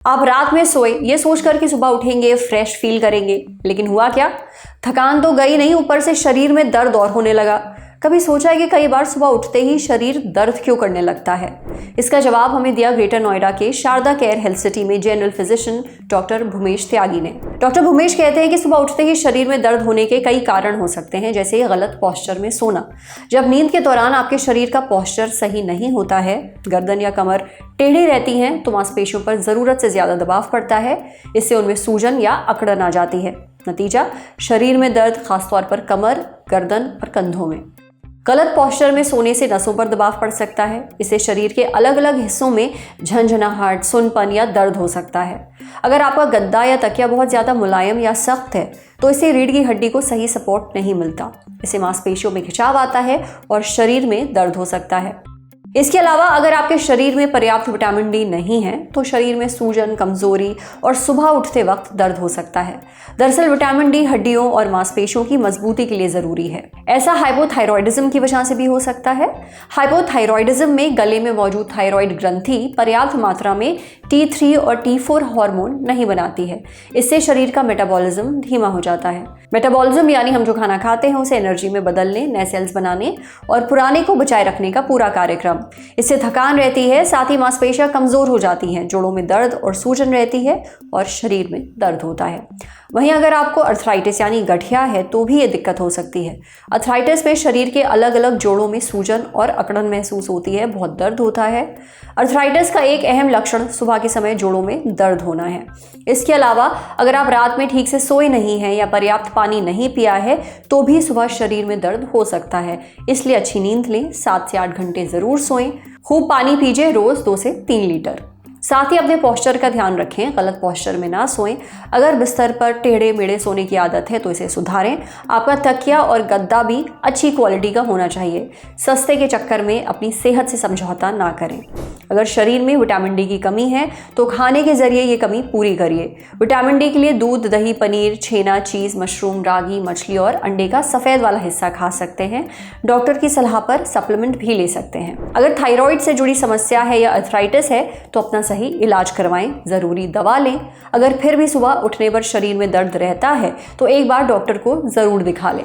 आप रात में सोए ये सोचकर कि सुबह उठेंगे फ्रेश फील करेंगे, लेकिन हुआ क्या? थकान तो गई नहीं, ऊपर से शरीर में दर्द और होने लगा। कभी सोचा है कि कई बार सुबह उठते ही शरीर दर्द क्यों करने लगता है? इसका जवाब हमें दिया ग्रेटर नोएडा के शारदा केयर हेल्थ सिटी में जनरल फिजिशियन डॉक्टर भूमेश त्यागी ने। डॉक्टर भूमेश कहते हैं कि सुबह उठते ही शरीर में दर्द होने के कई कारण हो सकते हैं, जैसे गलत पोस्चर में सोना। जब नींद के दौरान आपके शरीर का पोस्चर सही नहीं होता है, गर्दन या कमर टेढ़ी रहती हैं, तो मांसपेशियों पर जरूरत से ज्यादा दबाव पड़ता है। इससे उनमें सूजन या अकड़न आ जाती है। नतीजा, शरीर में दर्द, खासतौर पर कमर, गर्दन और कंधों में। गलत पोस्चर में सोने से नसों पर दबाव पड़ सकता है। इससे शरीर के अलग अलग हिस्सों में झंझनाहट, सुनपन या दर्द हो सकता है। अगर आपका गद्दा या तकिया बहुत ज्यादा मुलायम या सख्त है, तो इससे रीढ़ की हड्डी को सही सपोर्ट नहीं मिलता। इससे मांसपेशियों में खिंचाव आता है और शरीर में दर्द हो सकता है। इसके अलावा अगर आपके शरीर में पर्याप्त विटामिन डी नहीं है, तो शरीर में सूजन, कमजोरी और सुबह उठते वक्त दर्द हो सकता है। दरअसल विटामिन डी हड्डियों और मांसपेशियों की मजबूती के लिए जरूरी है। ऐसा हाइपोथायरॉयडिज्म की वजह से भी हो सकता है। हाइपोथायरॉयडिज्म में गले में मौजूद थायराइड ग्रंथि पर्याप्त मात्रा में T3 और T4 हार्मोन नहीं बनाती है। इससे शरीर का मेटाबॉलिज्म धीमा हो जाता है। मेटाबॉलिज्म यानी हम जो खाना खाते हैं उसे एनर्जी में बदलने, नए सेल्स बनाने और पुराने को बचाए रखने का पूरा कार्यक्रम। इससे थकान रहती है, साथ ही मांसपेशियां कमजोर हो जाती हैं, जोड़ों में दर्द और सूजन रहती है और शरीर में दर्द होता है। वहीं अगर आपको अर्थराइटिस यानी गठिया है, तो भी ये दिक्कत हो सकती है। अर्थराइटिस में शरीर के अलग अलग जोड़ों में सूजन और अकड़न महसूस होती है, बहुत दर्द होता है। अर्थराइटिस का एक अहम लक्षण सुबह के समय जोड़ों में दर्द होना है। इसके अलावा अगर आप रात में ठीक से सोए नहीं हैं या पर्याप्त पानी नहीं पिया है, तो भी सुबह शरीर में दर्द हो सकता है। इसलिए अच्छी नींद लें, 7 से 8 घंटे जरूर सोएं। खूब पानी पीजिए, रोज 2 से 3 लीटर। साथ ही अपने पोस्चर का ध्यान रखें, गलत पोस्चर में ना सोएं। अगर बिस्तर पर टेढ़े मेढ़े सोने की आदत है तो इसे सुधारें। आपका तकिया और गद्दा भी अच्छी क्वालिटी का होना चाहिए। सस्ते के चक्कर में अपनी सेहत से समझौता ना करें। अगर शरीर में विटामिन डी की कमी है तो खाने के जरिए ये कमी पूरी करिए। विटामिन डी के लिए दूध, दही, पनीर, छेना, चीज, मशरूम, रागी, मछली और अंडे का सफेद वाला हिस्सा खा सकते हैं। डॉक्टर की सलाह पर सप्लीमेंट भी ले सकते हैं। अगर थायराइड से जुड़ी समस्या है या अर्थराइटिस है तो अपना सही इलाज करवाएं, जरूरी दवा लें। अगर फिर भी सुबह उठने पर शरीर में दर्द रहता है तो एक बार डॉक्टर को जरूर दिखा लें।